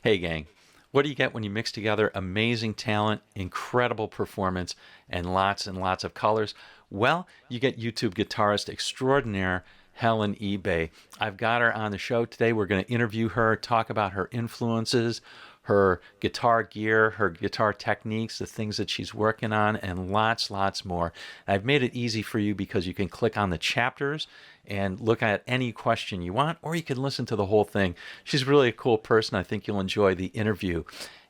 Hey, gang. What do you get when you mix together amazing talent, incredible performance, and lots of colors? Well, you get YouTube guitarist extraordinaire Helen Ibe. I've got her on the show today. We're going to interview her, talk about her influences, her guitar gear, her guitar techniques, the things that she's working on, and lots more. I've made it easy for you because you can click on the chapters and look at any question you want, or you can listen to the whole thing. She's really a cool person. I think you'll enjoy the interview.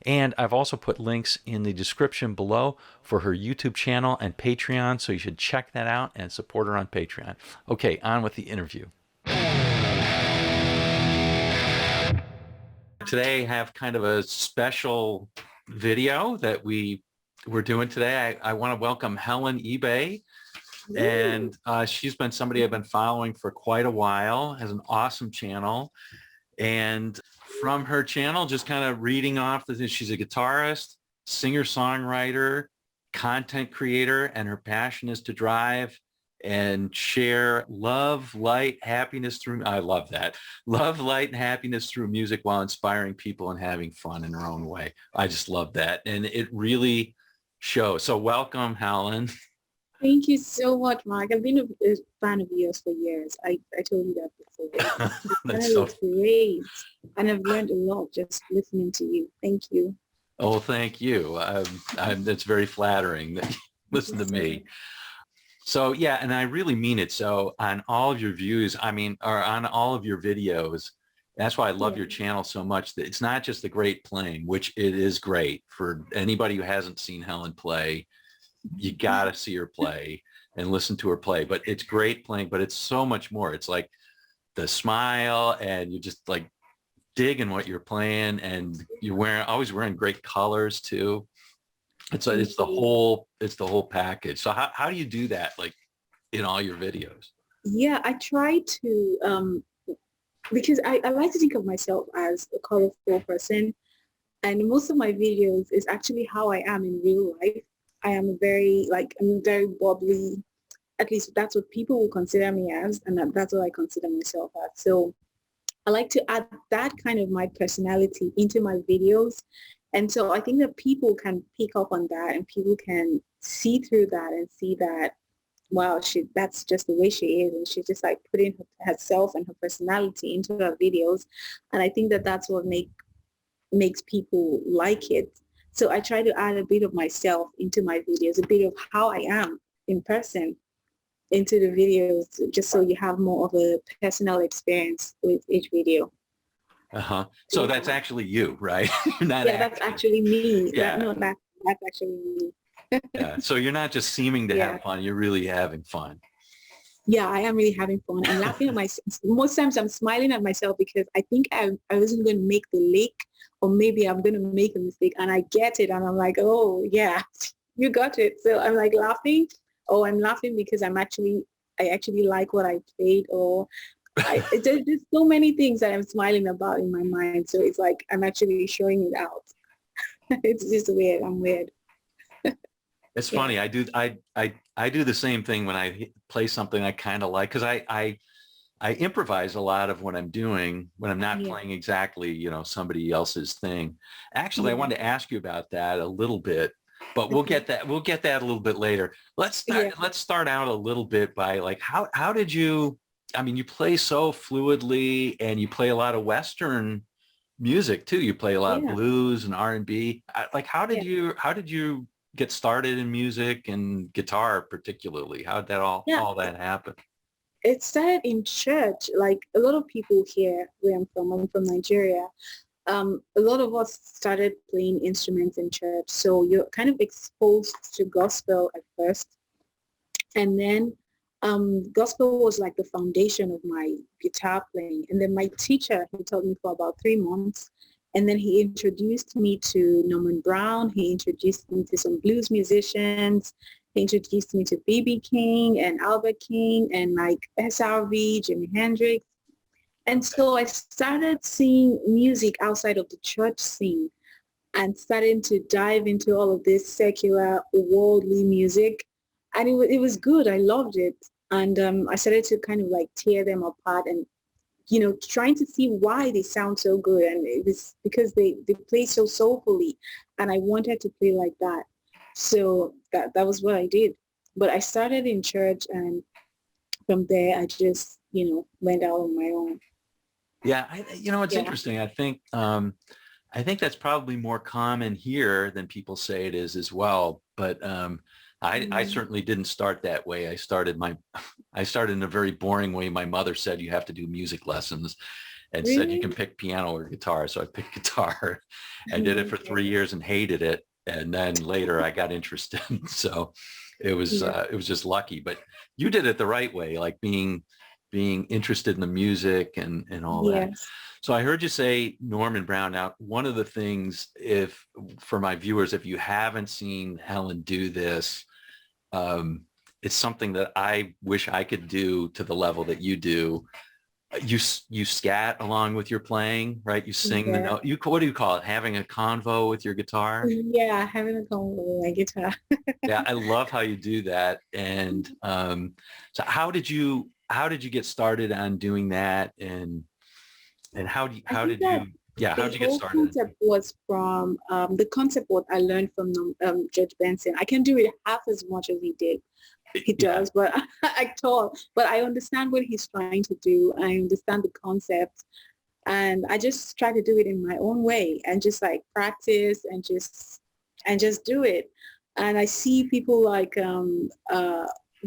And I've also put links in the description below for her YouTube channel and Patreon, so you should check that out and support her on Patreon. Okay, on with the interview. Today I have kind of a special video that we're doing today. I want to welcome Helen Ibe. And she's been somebody I've been following for quite a while, has an awesome channel. And from her channel, just kind of reading off, she's a guitarist, singer-songwriter, content creator, and her passion is to drive and share love, light, happiness through, I love that, love, light, and happiness through music while inspiring people and having fun in her own way. I just love that. And it really shows. So welcome, Helen. Thank you so much, Mark. I've been a fan of yours for years. I told you that before. That's so great. And I've learned a lot just listening to you. Thank you. Oh, thank you. That's very flattering that you listen to me. So yeah, and I really mean it. So on all of your views, or on all of your videos, that's why I love your channel so much. That it's not just the great playing, which it is great for anybody who hasn't seen Helen play. You got to see her play and listen to her play, but it's great playing, but it's so much more. It's like the smile and you're just like digging what you're playing, and you're always wearing great colors too. It's the whole package. So how do you do that, like in all your videos? Yeah, I try to, because I like to think of myself as a colorful person, and most of my videos is actually how I am in real life. I'm very bubbly. At least that's what people will consider me as, and that's what I consider myself as. So I like to add that kind of my personality into my videos. And so I think that people can pick up on that, and people can see through that and see that, wow, that's just the way she is. And she's just like putting herself and her personality into her videos. And I think that that's what makes people like it. So I try to add a bit of myself into my videos, a bit of how I am in person into the videos, just so you have more of a personal experience with each video. So that's actually you, right? You're not that's actually me. Yeah. No, that's actually me. Yeah. So you're not just seeming to have fun, you're really having fun. Yeah, I am really having fun. I'm laughing at myself. Most times I'm smiling at myself because I think I wasn't going to make the lick, or maybe I'm going to make a mistake, and I get it. And I'm like, oh yeah, you got it. So I'm like laughing. Oh, I'm laughing because I actually like what I played, or there's just so many things that I'm smiling about in my mind. So it's like I'm actually showing it out. It's just weird. I'm weird. It's funny. I do the same thing when I play something I kind of like, because I improvise a lot of what I'm doing when I'm not playing exactly, somebody else's thing. Actually, I wanted to ask you about that a little bit, but we'll get that a little bit later. Let's start out a little bit by like, how did you, you play so fluidly, and you play a lot of Western music too. You play a lot of blues and R&B. Like, how did you get started in music and guitar particularly? How did that all that happen? It started in church. Like a lot of people here where I'm from Nigeria. A lot of us started playing instruments in church. So you're kind of exposed to gospel at first. And then gospel was like the foundation of my guitar playing. And then my teacher, he taught me for about 3 months. And then he introduced me to Norman Brown. He introduced me to some blues musicians. He introduced me to B.B. King and Albert King and like SRV, Jimi Hendrix. And so I started seeing music outside of the church scene and starting to dive into all of this secular, worldly music. And it was good. I loved it. And I started to kind of like tear them apart and trying to see why they sound so good. And it was because they play so soulfully, and I wanted to play like that. So that was what I did. But I started in church, and from there I just, went out on my own. Yeah, it's Yeah. interesting. I think that's probably more common here than people say it is as well. But I Mm. certainly didn't start that way. I started in a very boring way. My mother said you have to do music lessons, and said you Really? can pick piano or guitar. So I picked guitar. I did it for Okay. 3 years and hated it, and then later I got interested. So Yeah. it was just lucky. But you did it the right way, like being interested in the music and all that. Yes. So I heard you say Norman Brown. Now, one of the things, if for my viewers, if you haven't seen Helen do this, um, it's something that I wish I could do to the level that you do. You scat along with your playing, right? You sing the Yeah. note. What do you call it? Having a convo with your guitar? Yeah, having a convo with my guitar. Yeah, I love how you do that. And so how did you get started on doing that? And I how think did that you yeah, how the did you get whole started? concept was from the concept what I learned from Judge Benson. I can do it half as much as he Yeah, does, but I thought, but I understand what he's trying to do. I understand the concept, and I just try to do it in my own way and just like practice and just do it. And I see people like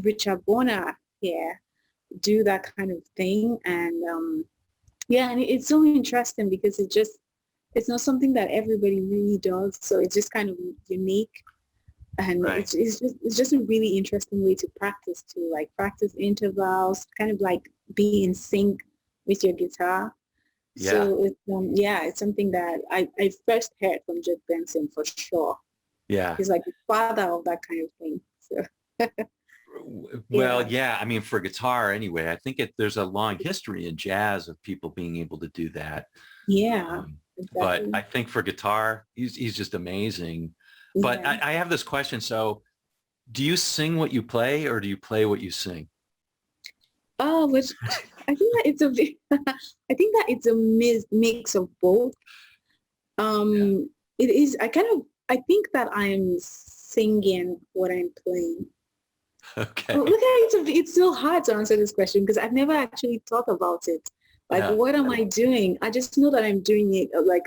Richard Bona here do that kind of thing, and yeah, and it's so interesting because it's not something that everybody really does. So it's just kind of unique. And right. it's just a really interesting way to practice too, like practice intervals, kind of like be in sync with your guitar. Yeah, So yeah, it's something that I first heard from Judge Benson for sure. yeah. He's like the father of that kind of thing. So Well, yeah, yeah, I mean, for guitar anyway, I think there's a long history in jazz of people being able to do that. yeah, But exactly. I think for guitar, he's just amazing. But Yeah. I have this question. So do you sing what you play or do you play what you sing? Oh, which I think that it's a I think that it's a mix of both. Yeah. It is. I think that I'm singing what I'm playing. Oh, Okay. look at it. It's so hard to answer this question because I've never actually thought about it. Like, Yeah. what am I doing? I just know that I'm doing it like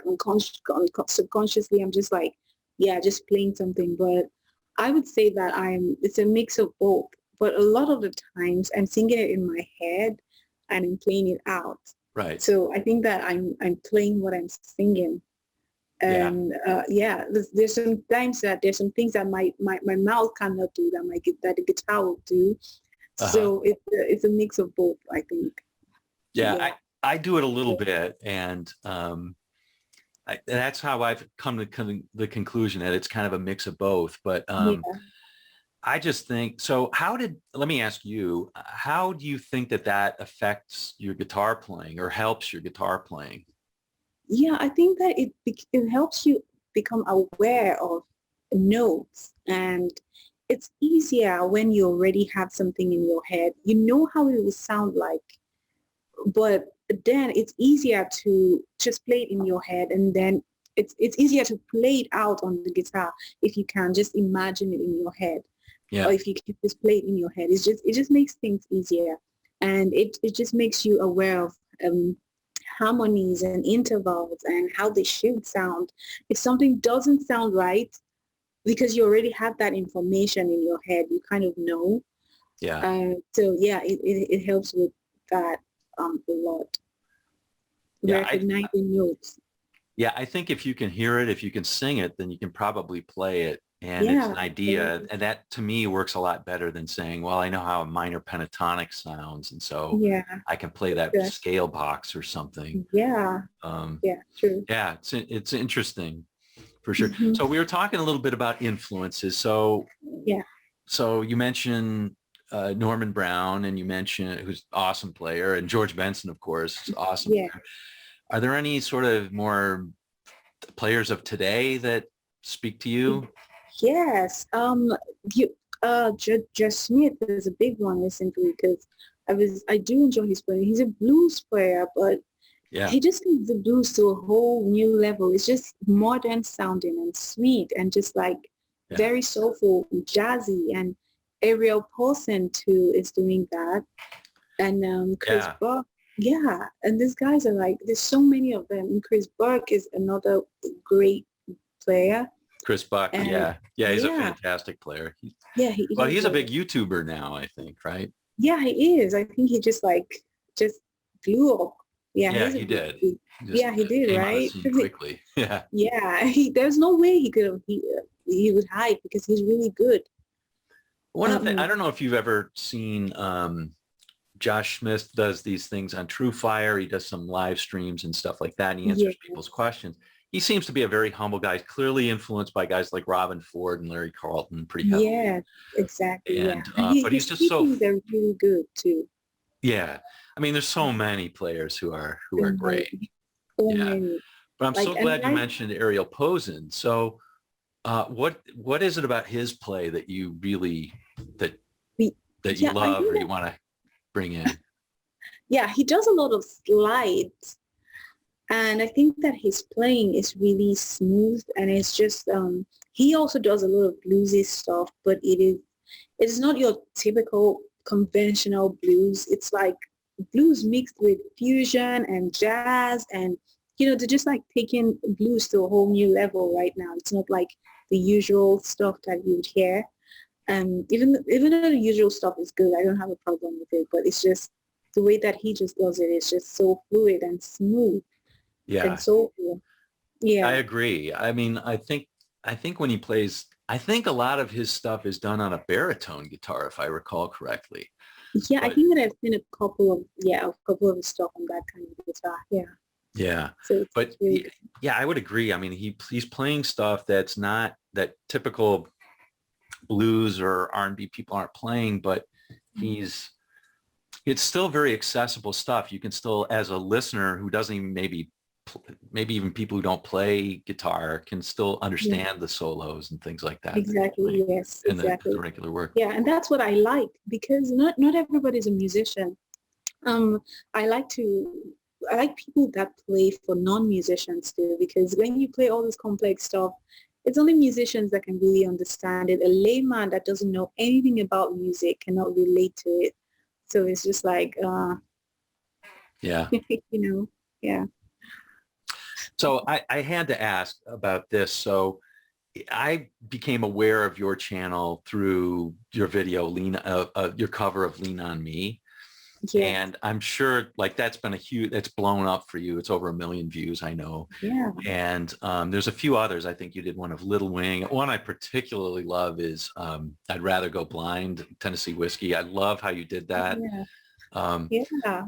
subconsciously. I'm just like, yeah, just playing something. But I would say that it's a mix of both. But a lot of the times I'm singing it in my head and I'm playing it out. Right. So I think that I'm playing what I'm singing. Yeah. And yeah, there's sometimes that there's some things that my mouth cannot do that that the guitar will do. Uh-huh. So it's a mix of both, I think. Yeah. Yeah. I do it a little bit, and that's how I've come to the conclusion that it's kind of a mix of both. But Yeah. I just think so. Let me ask you, how do you think that affects your guitar playing or helps your guitar playing? Yeah, I think that it helps you become aware of notes, and it's easier when you already have something in your head. You know how it will sound like, but then it's easier to just play it in your head, and then it's easier to play it out on the guitar if you can just imagine it in your head, or Yeah. if you can just play it in your head. It just makes things easier, and it just makes you aware of harmonies and intervals and how they should sound. If something doesn't sound right, because you already have that information in your head, you kind of know. Yeah. So yeah, it helps with that a lot. Yeah. I Recognizing notes. Yeah, I think if you can hear it, if you can sing it, then you can probably play it. And it's Yeah, an idea. absolutely. And that to me works a lot better than saying, well, I know how a minor pentatonic sounds. And so Yeah, I can play that yeah, scale box or something. yeah, Um, yeah, true. yeah, it's interesting for sure. Hmm. So we were talking a little bit about influences. So, Yeah, so you mentioned Norman Brown, and you mentioned who's an awesome player, and George Benson, of course, is awesome yeah. player. Are there any sort of more players of today that speak to you? Yes. You, Just Smith is a big one recently because I do enjoy his playing. He's a blues player, but Yeah. he just takes the blues to a whole new level. It's just modern sounding and sweet and just like Yeah. very soulful, jazzy. And Ariel Paulson too is doing that. And Chris Yeah. Buck, yeah. And these guys are like, there's so many of them. And Chris Buck is another great player. Chris Buck. And Yeah. Yeah. He's a yeah, fantastic player. yeah, Well, he's he's a like, big YouTuber now, I think, right? yeah, he is. I think he just like, just blew up. Yeah, Yeah, he's a he did. He just yeah, he did, came on the right? scene quickly. Yeah. Yeah, there's no way he would hide because he's really good. One of the things, I Um, don't know if you've ever seen Josh Smith does these things on True Fire. He does some live streams and stuff like that, and he yeah, answers people's questions. He seems to be a very humble guy, clearly influenced by guys like Robin Ford and Larry Carlton pretty heavily. yeah, exactly, yeah. And And but he's his just so, teachings are really good too. yeah. I mean, there's so many players who are So great. so Yeah. many. But I'm Like, so and glad you mentioned Ariel Posen. So what is it about his play that you really that we, that you yeah, I love think or you that, want to bring in? yeah, he does a lot of slides. And I think that his playing is really smooth and it's just, he also does a lot of bluesy stuff, but it's not your typical conventional blues. It's like blues mixed with fusion and jazz and, they're just like taking blues to a whole new level right now. It's not like the usual stuff that you would hear. Even though the usual stuff is good, I don't have a problem with it, but it's just the way that he just does it is just so fluid and smooth and Yeah, soulful. I Yeah. agree. I mean, I think when he plays, I think a lot of his stuff is done on a baritone guitar, if I recall correctly. Yeah, I But think that I've seen a couple of his stuff on that kind of guitar. Yeah. yeah, So it's but really good. yeah, I would agree. I mean, he's playing stuff that's not that typical blues or R&B people aren't playing, but he's it's still very accessible stuff. You can still, as a listener who doesn't even maybe even people who don't play guitar can still Yeah, understand the solos and things like that he's playing exactly. Yes, in the exactly. regular work. Yeah, and that's what I like because not everybody's a musician. Um, I like to I like people that play for non-musicians too because when you play all this complex stuff, it's only musicians that can really understand it. A layman that doesn't know anything about music cannot relate to it. So it's just like, Yeah. yeah. So I had to ask about this. So I became aware of your channel through your video, your cover of Lean on Me. Yes. And I'm sure like that's blown up for you. It's over 1 million views, I know. Yeah. And there's a few others. I think you did one of Little Wing. One I particularly love is I'd Rather Go Blind, Tennessee Whiskey. I love how you did that. Yeah. Um, Yeah.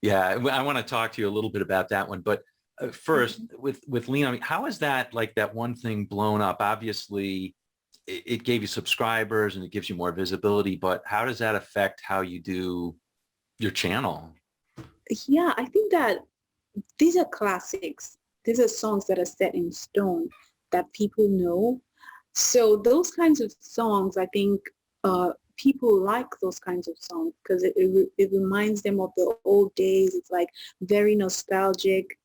yeah, I want to talk to you a little bit about that one. But first, with Lean, I mean, how is that like that one thing blown up? Obviously, it gave you subscribers and it gives you more visibility. But how does that affect how you do your channel? Yeah, I think that these are classics. These are songs that are set in stone that people know. So those kinds of songs, I think people like those kinds of songs because it reminds them of the old days. It's like very nostalgic.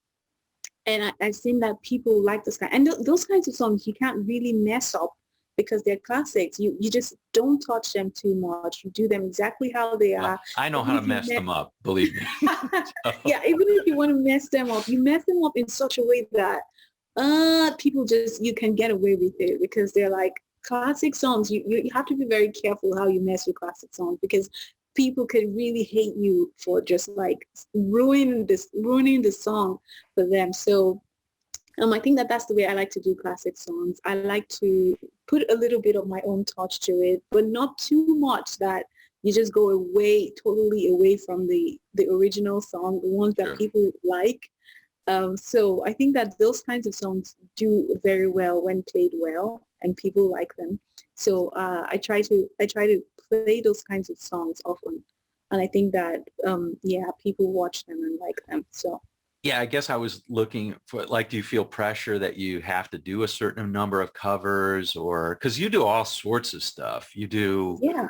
And I've seen that people like this kind. And those kinds of songs you can't really mess up because they're classics. You just don't touch them too much. You do them exactly how they Well, are. I know Even how to if you mess them up, believe me. So, yeah, even if you want to mess them up, you mess them up in such a way that people just you can get away with it because they're like classic songs. You have to be very careful how you mess with classic songs because people could really hate you for just like ruining the song for them. So I think that that's the way I like to do classic songs. I like to put a little bit of my own touch to it, but not too much that you just go totally away from the original song, the ones that sure. people like. So I think that those kinds of songs do very well when played well, and people like them. So I try to play those kinds of songs often, and I think that people watch them and like them. So. Yeah, I guess I was looking for like, do you feel pressure that you have to do a certain number of covers or because you do all sorts of stuff. You do, Yeah.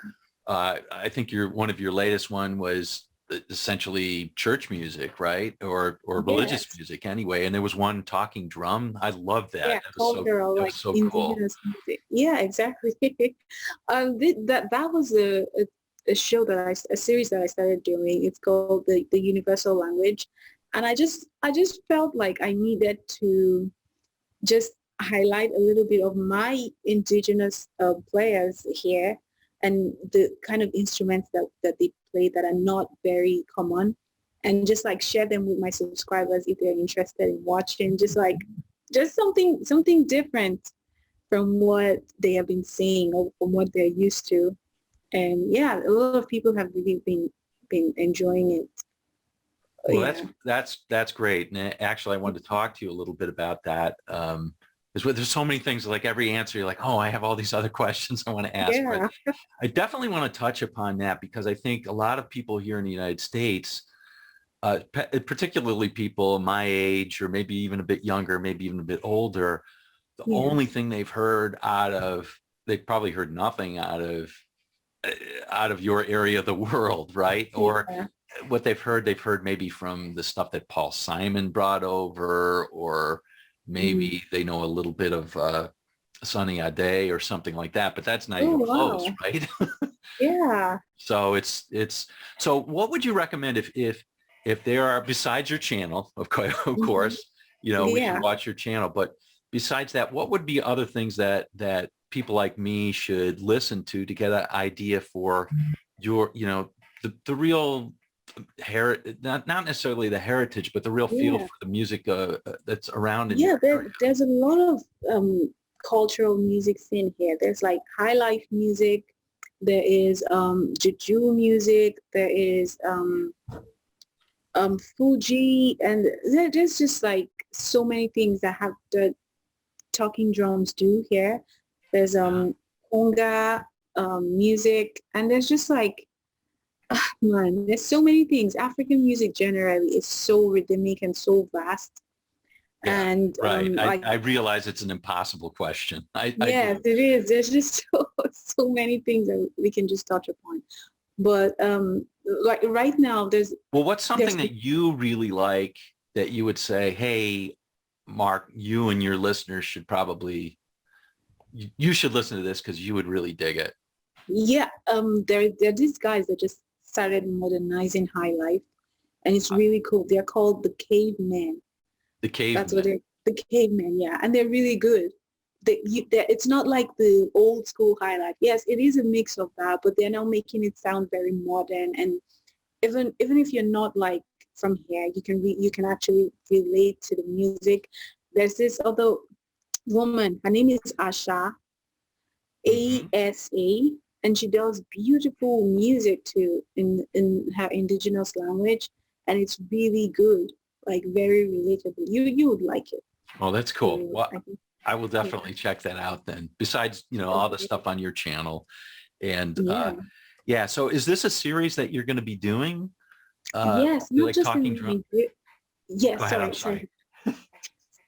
I think one of your latest one was essentially church music, right? Or religious Yes. music anyway. And there was one talking drum. I loved that. Yeah, cultural, That like was so cool. indigenous music. Yeah, exactly. That was a show that a series that I started doing. It's called the Universal Language, and I just felt like I needed to just highlight a little bit of my indigenous players here and the kind of instruments that they play that are not very common, and just like share them with my subscribers if they're interested in watching, just something different from what they have been seeing or from what they're used to. And yeah, a lot of people have really been enjoying it. Well, Yeah. that's great. And actually, I wanted to talk to you a little bit about that. There's so many things, like every answer, you're like, oh, I have all these other questions I want to ask. But Yeah. I definitely want to touch upon that because I think a lot of people here in the United States, particularly people my age or maybe even a bit younger, maybe even a bit older, the Yeah. only thing they've probably heard nothing out of your area of the world, right? Or Yeah. what they've heard maybe from the stuff that Paul Simon brought over, or Mm. maybe they know a little bit of Sonny Ade or something like that, but that's not Oh, even close, wow. right? Yeah. So it's so what would you recommend if there are, besides your channel, of Mhm. course, you know, we should Yeah. watch your channel, but besides that, what would be other things that people like me should listen to get an idea for your, you know, the real not necessarily the heritage, but the real feel Yeah. for the music that's around in your Yeah, area. there's a lot of cultural music scene here. There's like high life music, there is juju music, there is Fuji, and there's just like so many things that have the talking drums do here. There's Yeah. conga music, and there's just like man, there's so many things. African music generally is so rhythmic and so vast. Yeah, And right. like I realize it's an impossible question. I yes, do. it is. There's just so many things that we can just touch upon. But like right now, Well, what's there's something that you really like that you would say, hey, Mark, you and your listeners should probably, you should listen to this because you would really dig it. yeah, there are these guys that just started modernizing high life, and it's really cool. They're called the cavemen. The That's what Cavemen. the cavemen, yeah, and they're really good. It's not like the old school high life. Yes, it is a mix of that, but they're now making it sound very modern. And even if you're not like from here, you can actually relate to the music. There's this other woman. Her name is Asha, Hmm. ASA, and she does beautiful music too in her indigenous language, and it's really good, like very relatable. You would like it. Oh, that's cool. You, Well, I think, I will yeah. definitely check that out then. Besides, you know, all the Okay. stuff on your channel. And Yeah. yeah, so is this a series that you're going to be doing? Yes, not Like just talking in drum? Nigeria. Go Yes, ahead. I'm sorry, sorry.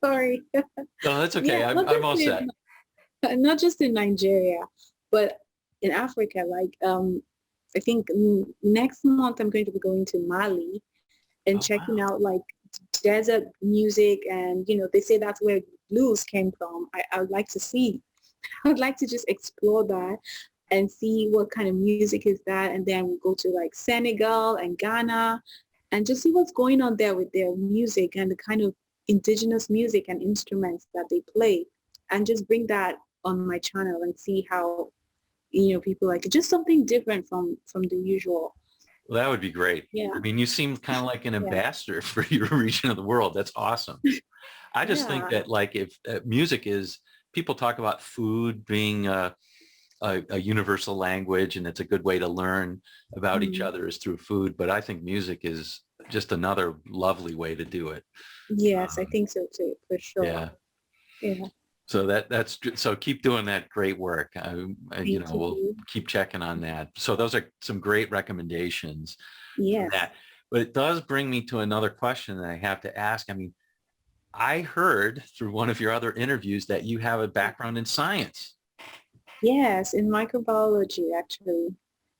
sorry, sorry. No, that's okay. Yeah, not I'm just all set. in not just in Nigeria, but in Africa. Like I think next month I'm going to be going to Mali and Oh, checking wow. out like desert music, and they say that's where blues came from. I would like to see. I would like to just explore that and see what kind of music is that, and then we'll go to like Senegal and Ghana and just see what's going on there with their music and the kind of indigenous music and instruments that they play, and just bring that on my channel and see how people like it. Just something different from the usual. Well, that would be great. I Yeah, mean, you seem kind of like an yeah, ambassador for your region of the world. That's awesome. I just think yeah. that like if music is, people talk about food being a universal language and it's a good way to learn about each Mm. other is through food. But I think music is just another lovely way to do it. Yes, I Um, think so too, for sure. yeah. Yeah, So so keep doing that great work. You thank know, we'll you. keep checking on that. So those are some great recommendations for Yes. that. But it does bring me to another question that I have to ask. I mean, I heard through one of your other interviews that you have a background in science. Yes, in microbiology, actually.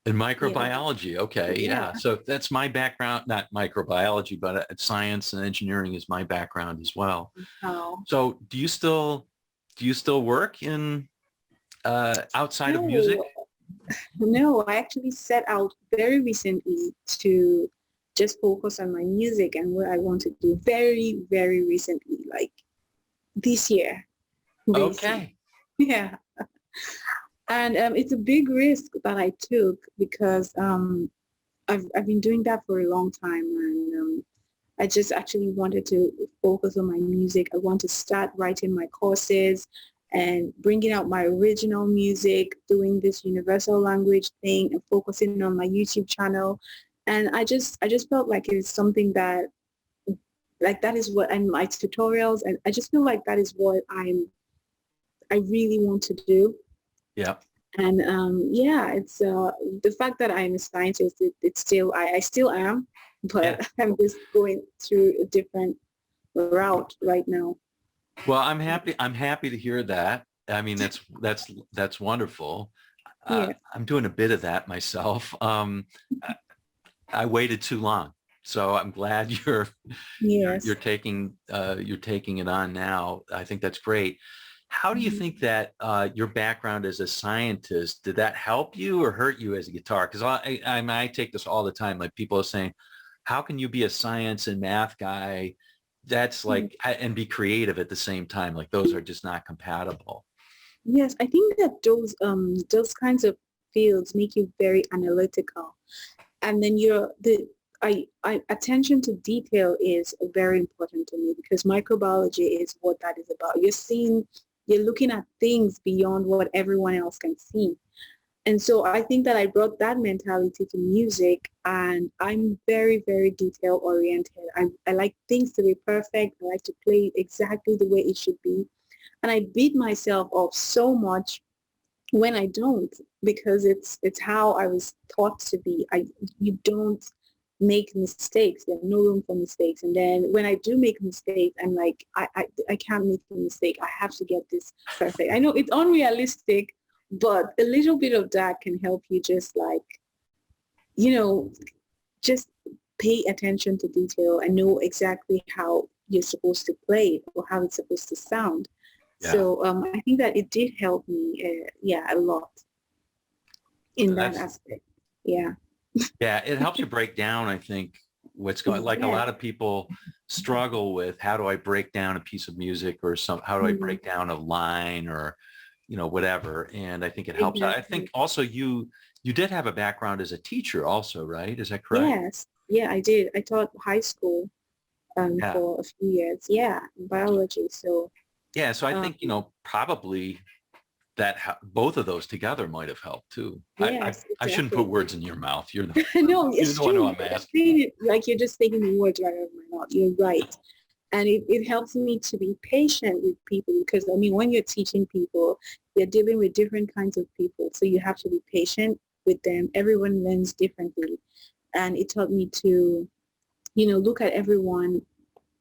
In Yeah. microbiology, okay, Yeah. yeah. So that's my background, not microbiology, but science and engineering is my background as well. Oh. So do you still work in outside of music? No, no, I actually set out very recently to just focus on my music and what I want to do very, very recently, like this year, basically. Okay. Yeah. And it's a big risk that I took because I've been doing that for a long time, and I just actually wanted to focus on my music. I want to start writing my courses and bringing out my original music, doing this universal language thing and focusing on my YouTube channel. And I just felt like it's something that like that is what, and my tutorials, and I just feel like that is what I really want to do. Yeah. And yeah, it's the fact that I'm a scientist. It's still I still am, Yeah. but I'm just going through a different route right now. Well, I'm happy to hear that. I mean, that's wonderful. Yeah. I'm doing a bit of that myself. I, I waited too long, so I'm glad Yes. you're taking it on now. I think that's great. How do you Mhm. think that your background as a scientist, did that help you or hurt you as a guitar? Because I take this all the time. Like people are saying, how can you be a science and math guy? That's like, and be creative at the same time. Like those are just not compatible. Yes, I think that those kinds of fields make you very analytical, and then I attention to detail is very important to me because microbiology is what that is about. You're looking at things beyond what everyone else can see. And so I think that I brought that mentality to music, and I'm very, very detail oriented. I like things to be perfect. I like to play it exactly the way it should be. And I beat myself up so much when I don't, because it's how I was taught to be. You don't make mistakes. There's no room for mistakes. And then when I do make mistakes, I'm like, I can't make a mistake. I have to get this perfect. I know it's unrealistic, but a little bit of that can help you just like, you know, just pay attention to detail and know exactly how you're supposed to play it or how it's supposed to sound. Yeah. So I think that it did help me, yeah, a lot in that That's aspect. Yeah. Yeah, it helps you break down, I think, what's going, like a Yeah. lot of people struggle with how do I break down a piece of music or how do I Mhm. break down a line or, whatever. And I think it helps. I think Exactly. also you did have a background as a teacher also, right? Is that correct? Yes. Yeah, I did. I taught high school Yeah. for a few years. Yeah, in biology. So Yeah. So I um, think, probably that both of those together might have helped too. yes, I shouldn't put exactly. words in your mouth. You're the, No, you're it's the one true. who I'm You're asking. saying it like you're just taking the words right out of my mouth. You're right. And it helps me to be patient with people because I mean when you're teaching people, you're dealing with different kinds of people. So you have to be patient with them. Everyone learns differently. And it taught me to, look at everyone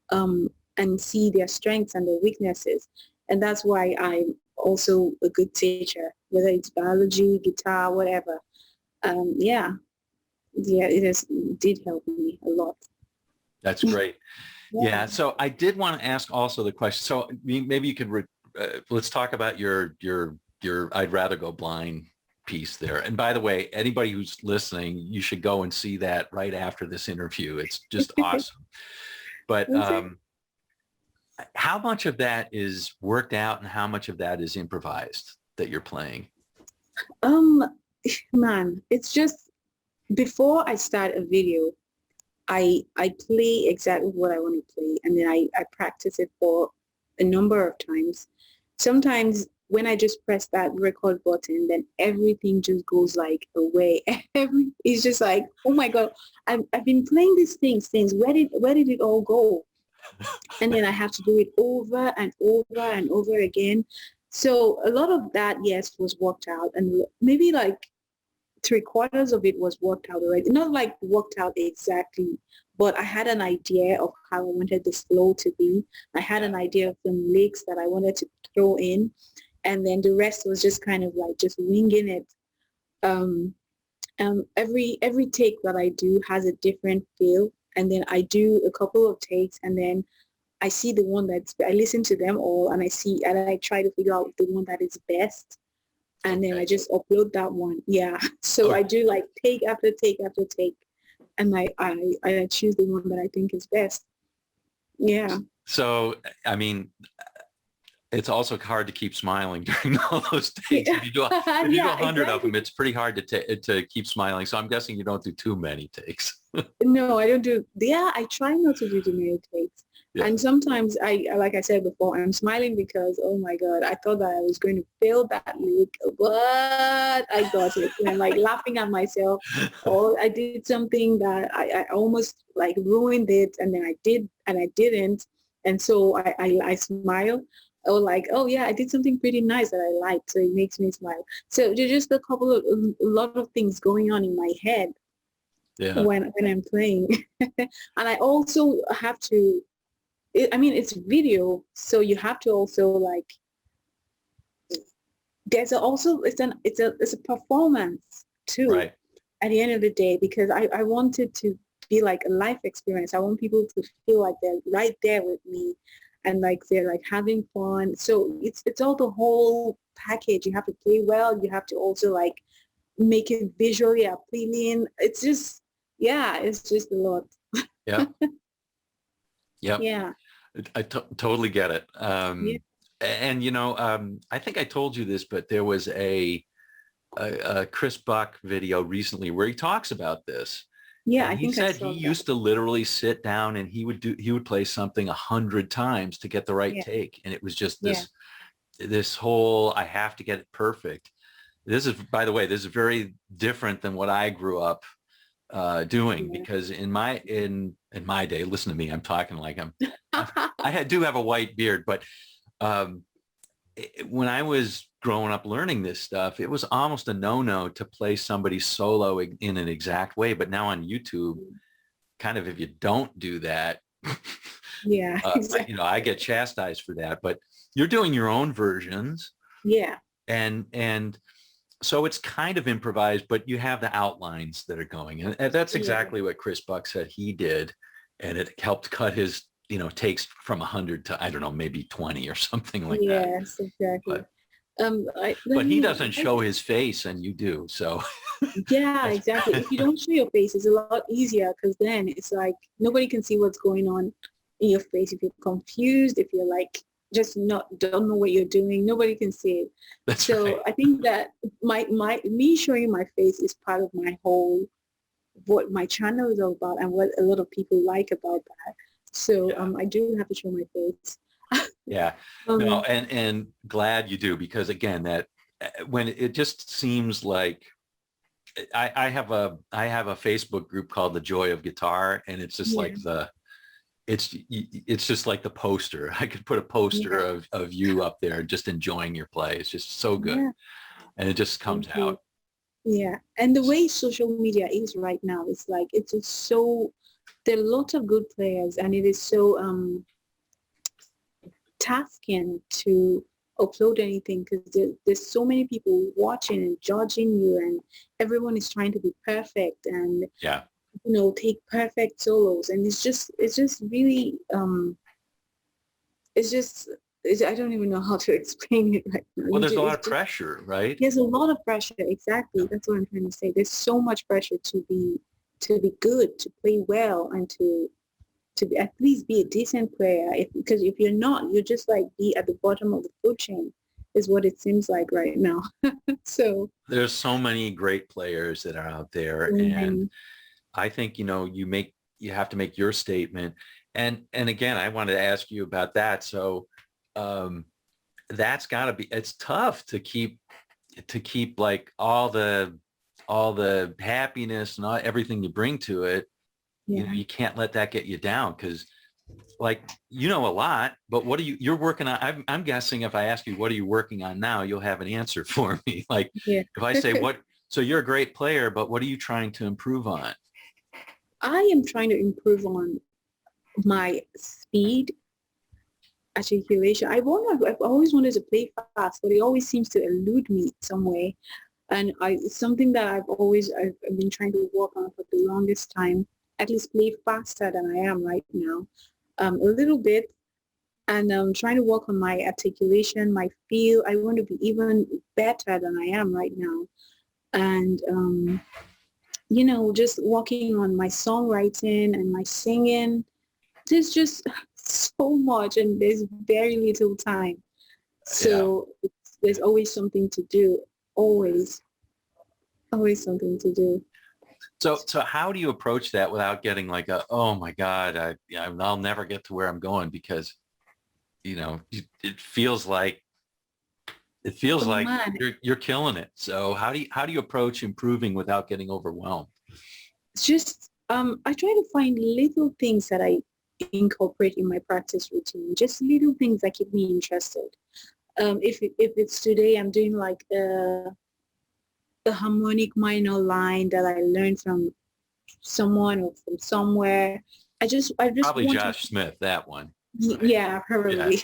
and see their strengths and their weaknesses. And that's why I'm also a good teacher, whether it's biology, guitar, whatever. Yeah, yeah, did help me a lot. That's great. Yeah. Yeah. So I did want to ask also the question. So maybe you could let's talk about your I'd rather go blind piece there. And by the way, anybody who's listening, you should go and see that right after this interview. It's just awesome. But Okay. how much of that is worked out and how much of that is improvised that you're playing? Um, man, it's just before I start a video, I play exactly what I want to play, and then I practice it for a number of times. Sometimes when I just press that record button, then everything just goes like away. It's just like, oh my God, I've been playing these things since where did it all go? And then I have to do it over and over and over again. So a lot of that, yes, was worked out, and maybe like three-quarters of it was worked out already. Not like worked out exactly, but I had an idea of how I wanted this flow to be. I had Yeah. an idea of the licks that I wanted to throw in, and then the rest was just kind of like just winging it. Um, Every take that I do has a different feel, and then I do a couple of takes, and then I see the one I listen to them all, and I try to figure out the one that is best, and then I Okay. just upload that one. Yeah. So I Okay. do like take after take after take, and I choose the one that I think is best. Yeah. So, I mean, it's also hard to keep smiling during all those takes. Yeah. If you do Yeah, 100 of exactly. them, it's pretty hard to keep smiling. So I'm guessing you don't do too many takes. No, I don't do. Yeah, I try not to do the many takes. Yeah. And sometimes like I said before, I'm smiling because, oh my God, I thought that I was going to fail that lick, but I got it. And I'm like laughing at myself. Or I did something that I almost like ruined it, and then I did, and I didn't. And so I smile. Or like, oh yeah, I did something pretty nice that I liked, so it makes me smile. So there's just a lot of things going on in my head Yeah. when I'm playing. And I also have to, I mean, it's video, so you have to also like, it's a performance too Right. at the end of the day, because I want it to be like a life experience. I want people to feel like they're right there with me, and like they're like having fun. So it's all the whole package. You have to play well. You have to also like make it visually appealing. It's just, yeah, it's just a lot. Yep. Yep. Yeah. Totally get it. Yeah. And I think I told you this, but there was a Chris Buck video recently where he talks about this. Yeah, And I he think I said he saw that. used to literally sit down and he would play something 100 times to get the right Yeah. take. And it was just Yeah. this whole, I have to get it perfect. This is, by the way, this is very different than what I grew up doing, Yeah. because in my day, listen to me, I'm talking like do have a white beard, but um, when I was growing up learning this stuff, it was almost a no-no to play somebody solo in an exact way. But now on YouTube, kind of if you don't do that, Yeah, exactly. I get chastised for that. But you're doing your own versions, Yeah. and so it's kind of improvised, but you have the outlines that are going. And that's Yeah. exactly what Chris Buck said he did. And it helped cut his, takes from 100 to, I don't know, maybe 20 or something like that. Yes, exactly. But Let but he me, doesn't show his face and you do. So yeah, that's exactly. If you don't show your face, it's a lot easier, because then it's like nobody can see what's going on in your face. If you're confused, if you're like just not don't know what you're doing, nobody can see it. that's So right. I think that me showing my face is part of my whole, what my channel is all about, and what a lot of people like about that. So Yeah. I do have to show my face. Yeah. No, Um, and glad you do, because again, that when it just seems like I have a Facebook group called The Joy of Guitar, and it's just yeah, like it's just like the poster. I could put a poster yeah, of you up there just enjoying your play. It's just so good. yeah. And it just Thank comes you. out. Yeah, and the way social media is right now, it's like it's just so, there are lots of good players, and it is so tasking to upload anything, because there's so many people watching and judging you, and everyone is trying to be perfect, and Yeah. take perfect solos, and it's just really it's just I don't even know how to explain it right now. Well, there's a lot It's of just, pressure, right? there's a lot of pressure. Yeah. Exactly, that's what I'm trying to say. There's so much pressure to be good, to play well, and to be, at least be a decent player. Because if you're not, you're just like be at the bottom of the food chain, is what it seems like right now. So There's so many great players that are out there. And many. I think, you have to make your statement. And again, I wanted to ask you about that. So um, that's gotta be, it's tough to keep like all the happiness and everything you bring to it. Yeah. You can't let that get you down, because like, a lot, but what are you're working on? I'm guessing if I ask you, what are you working on now? You'll have an answer for me. Like Yeah. if I say so you're a great player, but what are you trying to improve on? I am trying to improve on my speed, articulation. I've always wanted to play fast, but it always seems to elude me some way. And it's something that I've been trying to work on for the longest time, at least play faster than I am right now, a little bit. And trying to work on my articulation, my feel. I want to be even better than I am right now. And, just working on my songwriting and my singing. There's just so much and there's very little time. Yeah. So there's always something to do. Always, always something to do. So how do you approach that without getting like oh my God, I'll never get to where I'm going, because, it feels like Oh man, you're killing it. So how do you approach improving without getting overwhelmed? it's just I try to find little things that I incorporate in my practice routine. Just little things that keep me interested. If it's today, I'm doing like a harmonic minor line that I learned from someone or from somewhere. I just Probably want to, Josh Smith, that one. Right. yeah, Yeah. probably.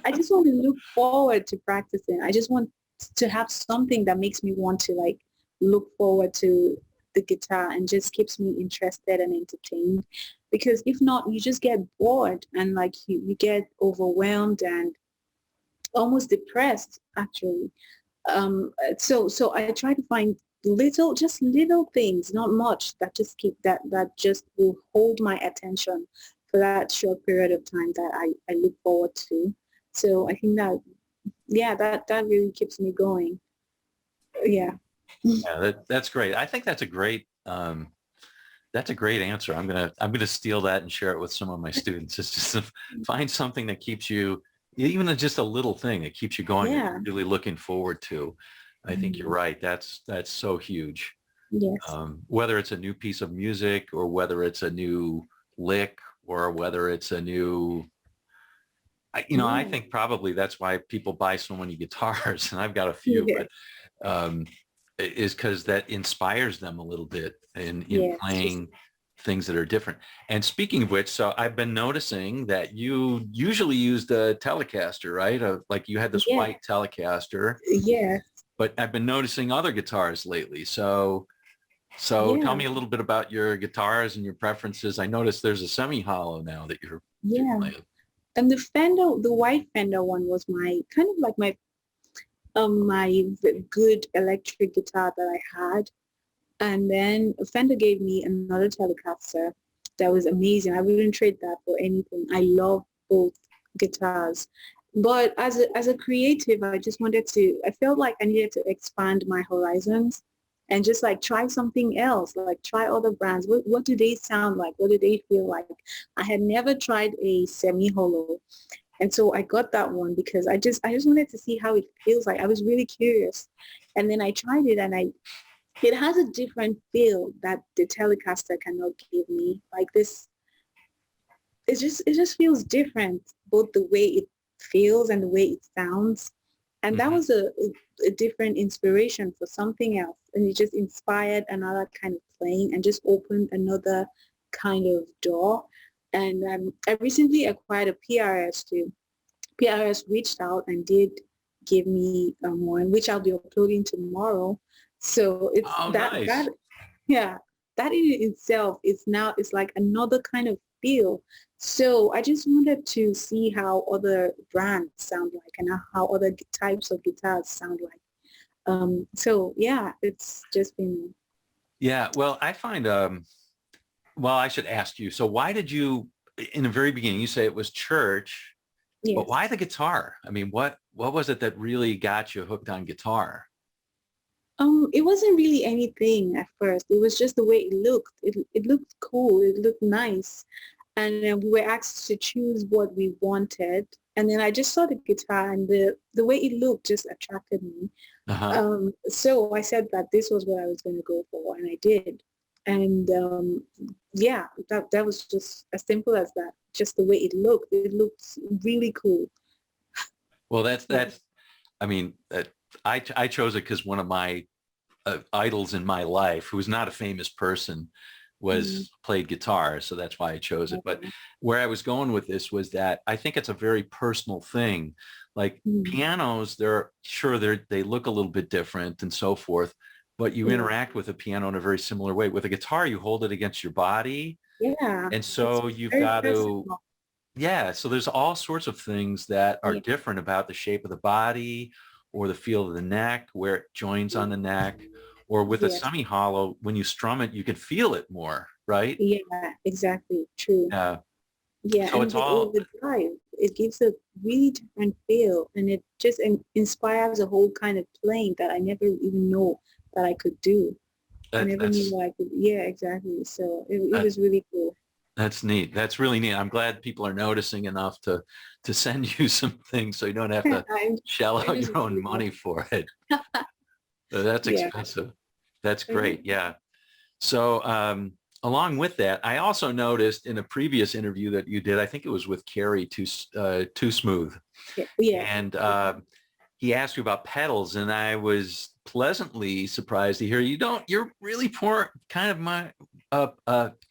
I just want to look forward to practicing. I just want to have something that makes me want to like look forward to the guitar and just keeps me interested and entertained. Because if not, you just get bored and like you get overwhelmed and almost depressed actually. So I try to find just little things, not much, that just keep that just will hold my attention for that short period of time that I look forward to. So I think that, yeah, that really keeps me going. Yeah. Yeah, that's great. I think that's a great answer. I'm gonna steal that and share it with some of my students. It's just to find something that keeps you, even just a little thing that keeps you going, that Yeah. you're really looking forward to. I think you're Mhm. right. That's so huge. Yes. Whether it's a new piece of music, or whether it's a new lick, or whether it's a new, I Yeah. think probably that's why people buy so many guitars, and I've got a few, Yeah. but um, is because that inspires them a little bit in Yes. Just playing things that are different. And speaking of which, so I've been noticing that you usually use the Telecaster, right? Like you had this yeah. white Telecaster, Yeah. but I've been noticing other guitars lately. So tell Yeah. me a little bit about your guitars and your preferences. I noticed there's a semi-hollow now that you're Yeah. playing. And the white Fender one was my kind of like my good electric guitar that I had. And then Fender gave me another Telecaster that was amazing. I wouldn't trade that for anything. I love both guitars. But as a creative, I just wanted to, I felt like I needed to expand my horizons and just like try something else, like try other brands. What do they sound like? What do they feel like? I had never tried a semi-hollow. And so I got that one because I just wanted to see how it feels like. I was really curious. And then I tried it and it has a different feel that the Telecaster cannot give me. Like this, it just feels different, both the way it feels and the way it sounds. And that Hmm. was a different inspiration for something else. And it just inspired another kind of playing and just opened another kind of door. And I recently acquired a PRS too. PRS reached out and did give me one, which I'll be uploading tomorrow. So it's Oh, that nice. yeah, that in itself is now it's like another kind of feel. So I just wanted to see how other brands sound like and how other types of guitars sound like. So yeah, it's just been Yeah. Well, I find, well, I should ask you. So why did you, in the very beginning, you say it was church, but yes. why the guitar? I mean, what was it that really got you hooked on guitar? It wasn't really anything at first. It was just the way it looked. It looked cool. It looked nice. And we were asked to choose what we wanted. And then I just saw the guitar and the way it looked just attracted me. Uh-huh. So I said that this was what I was going to go for, and I did. And yeah, that was just as simple as that. Just the way it looked. It looked really cool. Well, Yeah. I mean, I chose it because one of my idols in my life, who was not a famous person, Mm, was played guitar. So that's why I chose it. But where I was going with this was that I think it's a very personal thing. Like Mm. pianos, they look a little bit different and so forth, but you Yeah. interact with a piano in a very similar way. With a guitar, you hold it against your body. Yeah. And It's so you've very got to, personal. yeah, so there's all sorts of things that are Yeah. different about the shape of the body or the feel of the neck, where it joins on the neck, or with a Yes. semi-hollow, when you strum it, you can feel it more, right? Yeah, exactly. True. Yeah. Yeah, So and it's the all, overdrive, it gives a really different feel, and it just inspires a whole kind of playing that I never even know that I could do. I that, never that's, knew I could. Yeah, exactly. So it that, was really cool. that's neat. That's really neat. I'm glad people are noticing enough to send you some things so you don't have to I'm, shell it out was your own really money fun. for it. That's Yeah. expensive. That's Mhm. great. Yeah. So along with that, I also noticed in a previous interview that you did, I think it was with Carrie Too Smooth, Yeah. Yeah. and he asked you about pedals, and I was pleasantly surprised to hear you're really poor, kind of my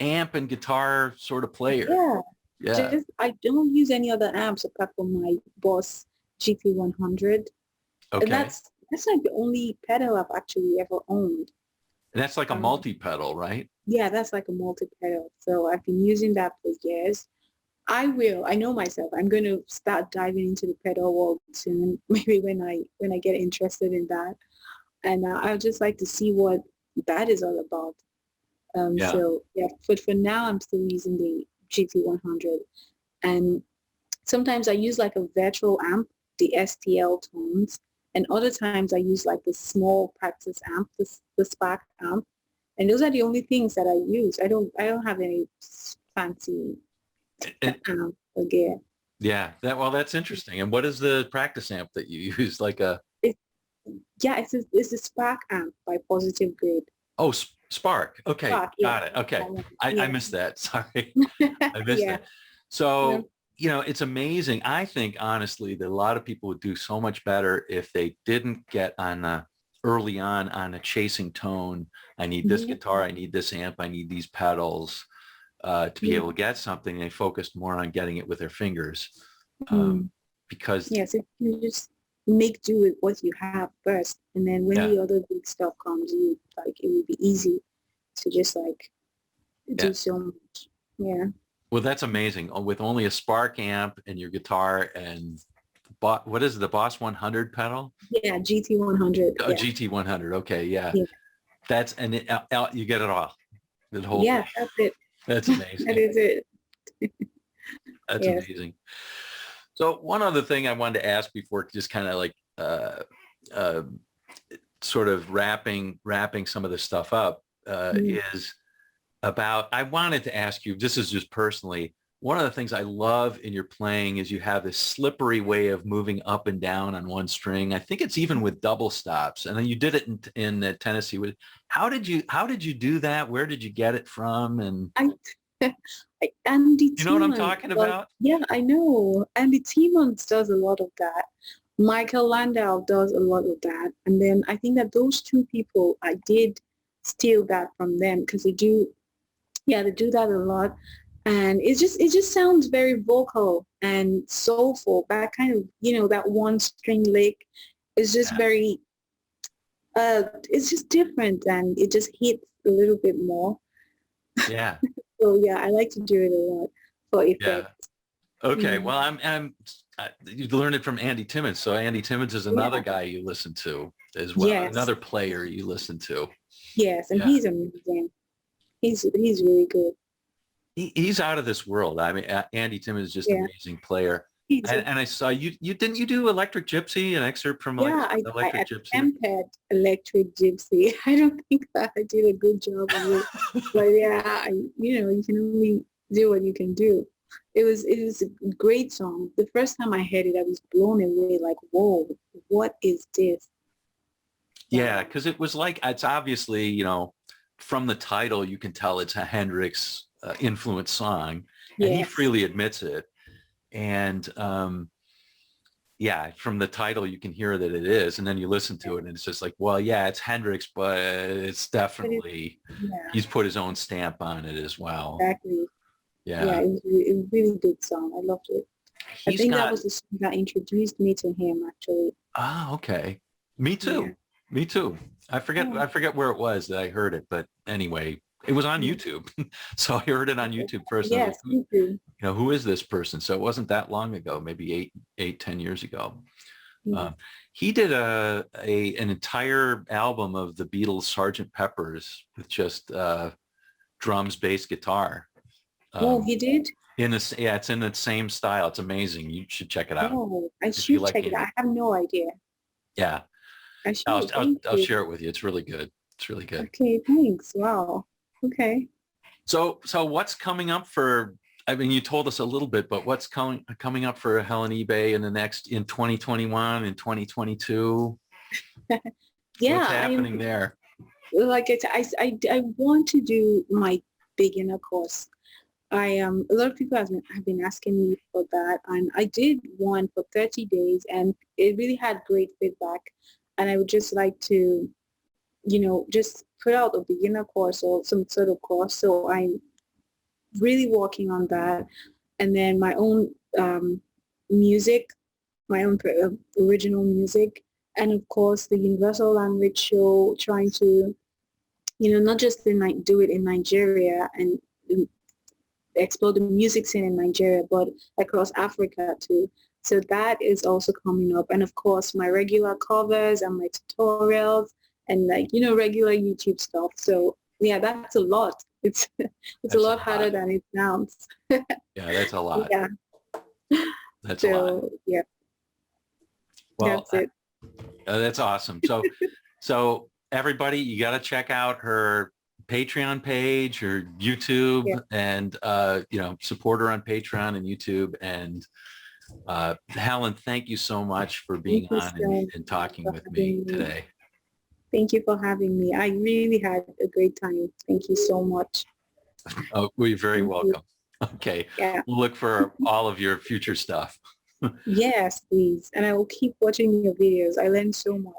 amp and guitar sort of player. Yeah. Yeah. Just I don't use any other amps apart from my Boss GP100, and Okay. that's like the only pedal I've actually ever owned. And that's like a Um, multi-pedal, right? Yeah, that's like a multi-pedal. So I've been using that for years. I know myself. I'm going to start diving into the pedal world soon, maybe when I get interested in that. And I'd just like to see what that is all about. Yeah. So yeah, but for now, I'm still using the GT100. And sometimes I use like a virtual amp, the STL tones. And other times I use like the small practice amp, the Spark amp. And those are the only things that I use. I don't have any fancy And, gear. yeah. That's interesting. And what is the practice amp that you use? Like a It, yeah, it's a Spark amp by Positive Grid. Oh, Spark. Okay, Spark, yeah. got it. Okay. That one. I Yeah. missed that. Sorry. I missed Yeah. that. No. So, it's amazing. I think honestly that a lot of people would do so much better if they didn't get on early on a chasing tone. I need this Yeah. guitar. I need this amp. I need these pedals to be Yeah. able to get something. They focused more on getting it with their fingers Mm. because, Yes, if you just make do with what you have first, and then when yeah, the other big stuff comes, you like it will be easy to just like yeah. do so much. Yeah. Well, that's amazing. With only a Spark amp and your guitar and what is it, the Boss 100 pedal? Yeah, GT100. Oh, Yeah. GT 100. Okay, yeah. Yeah. That's and you get it all, the whole Yeah, thing. that's it. That's That amazing. is it. That's Yes. amazing. So one other thing I wanted to ask before just kind of like uh, sort of wrapping some of this stuff up Mm. is about, I wanted to ask you, this is just personally, one of the things I love in your playing is you have this slippery way of moving up and down on one string. I think it's even with double stops. And then you did it in Tennessee. How did you do that? Where did you get it from? And I, Andy you know what I'm Timmons talking does, about? yeah, I know. Andy Timmons does a lot of that. Michael Landau does a lot of that. And then I think that those two people, I did steal that from them because they do that a lot. And it just sounds very vocal and soulful. That kind of, that one string lick is just Yeah. very, it's just different and it just hits a little bit more. Yeah. So yeah, I like to do it a lot for Yeah. effect. Okay. Mm. Well, you learned it from Andy Timmons. So Andy Timmons is another Yeah. guy you listen to as well. Yes. Another player you listen to. Yes. And Yeah. he's amazing. He's really good. He's out of this world. I mean, Andy Timmons is just an Yeah. amazing player. He's And I saw didn't you do Electric Gypsy, an excerpt from like yeah, I Electric Gypsy? attempted Electric Gypsy. I don't think that I did a good job of it. But yeah, you can only do what you can do. It was a great song. The first time I heard it, I was blown away. Like, whoa, what is this? Yeah, Wow. because it's obviously, from the title, you can tell it's a Hendrix influenced song, and he Yes. freely admits it. And yeah, from the title, you can hear that it is. And then you listen to it and it's just like, well, yeah, it's Hendrix, but it's But definitely, yeah, he's put his own stamp on it as well. exactly. Yeah, Yeah. it was a really good song. I loved it. I He's think that got, was the song that introduced me to him, actually. okay. Me Yeah. too. Me too. Oh, I forget where it was that I heard it, but anyway, it was on yeah. YouTube. So I heard it on YouTube first. And I was like, Yes, me too. who is this person? So it wasn't that long ago, maybe 10 years ago. Yeah. Um, he did an entire album of the Beatles' Sergeant Pepper's with just drums, bass, guitar. Oh, Um, he did? yeah, it's in the same style. It's amazing. You should check it out Oh, I if you should like check it out. music. I have no idea. Yeah, I should. Thank I'll you. share it with you. It's really good. It's really good. Okay, thanks. Wow. Okay. So what's coming up for? I mean, you told us a little bit, but what's coming up for Helen eBay in 2021 and 2022? What's Yeah, happening there? like I want to do my beginner course. A lot of people have been asking me for that, and I did one for 30 days, and it really had great feedback. And I would just like to, just put out a beginner course or some sort of course. So I'm really working on that. And then my own music, my own original music, and of course the universal language show, trying to, not just do it in Nigeria and explore the music scene in Nigeria, but across Africa too. So that is also coming up. And of course, my regular covers and my tutorials and regular YouTube stuff. So yeah, that's a lot. It's it's a That's a lot harder lot. than it sounds. Yeah, that's a lot. Yeah. That's a lot. So yeah, Well, that's it. that's awesome. So everybody, you got to check out her Patreon page, her Yeah. YouTube, and support her on Patreon and YouTube. And Helen, thank you so much for Thank being you on so and much talking for with me having me. today. Thank you for having me. I really had a great time. Thank you so much. Oh, well, you're very Thank you. welcome. Okay, Yeah. we'll look for all of your future stuff. Yes, please. And I will keep watching your videos. I learned so much.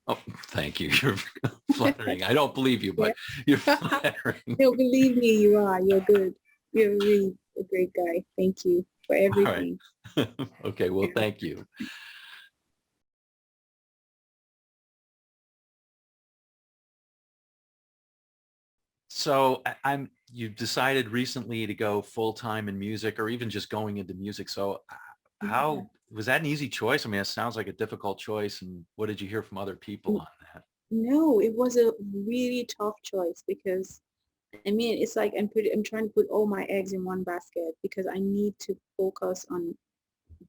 Oh, thank you. You're flattering. I don't believe you, Yeah. but you're flattering. No, believe me, you are. You're good. You're really a great guy. Thank you for All right. everything. Okay, well, Yeah. thank you. So you've decided recently to go full time in music or even just going into music. So Yeah. how was that an easy choice? I mean, it sounds like a difficult choice. And what did you hear from other people on that? No, it was a really tough choice because I mean, it's like I'm trying to put all my eggs in one basket because I need to focus on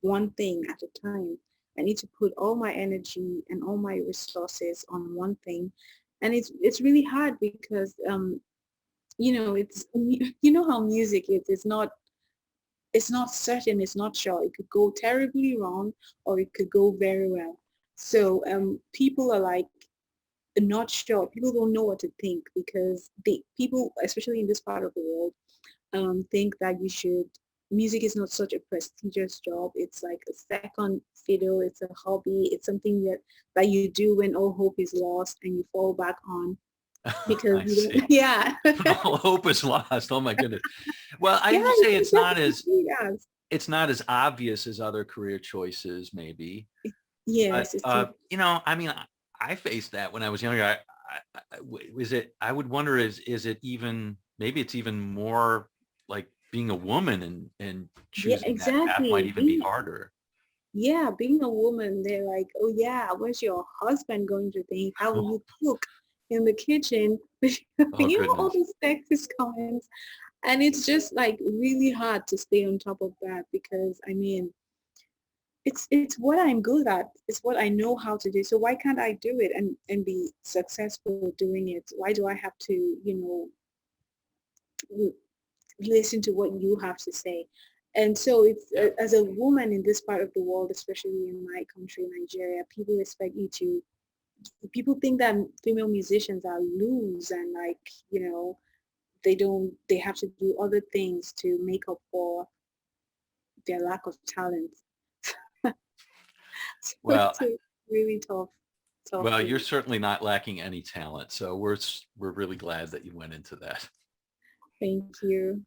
one thing at a time. I need to put all my energy and all my resources on one thing. And it's really hard because it's how music is. It's not certain, it's not sure. It could go terribly wrong or it could go very well. So people are like not sure. People don't know what to think because people, especially in this part of the world, think that music is not such a prestigious job. It's like a second fiddle. It's a hobby. It's something that you do when all hope is lost and you fall back on because I you see. don't, yeah. All hope is lost. Oh my goodness. Well, I Yeah, would say it's definitely yes. it's not as obvious as other career choices, maybe. But Yes, it's I mean, I faced that when I was younger. Was it? I would wonder is it even maybe it's even more like being a woman and yeah, choosing that path might exactly. even be harder. Being a woman, they're like, oh yeah, what's your husband going to think? How will Oh, you cook in the kitchen? oh All goodness. these sexist comments. And it's just like really hard to stay on top of that because I mean, it's what I'm good at. It's what I know how to do. So why can't I do it and be successful doing it? Why do I have to, l- listen to what you have to say? And so it's Yeah. as a woman in this part of the world, especially in my country, Nigeria, people think that female musicians are loose and like, they have to do other things to make up for their lack of talent. So Well, it's a really tough well, you're thing. certainly not lacking any talent. So we're really glad that you went into that. Thank you.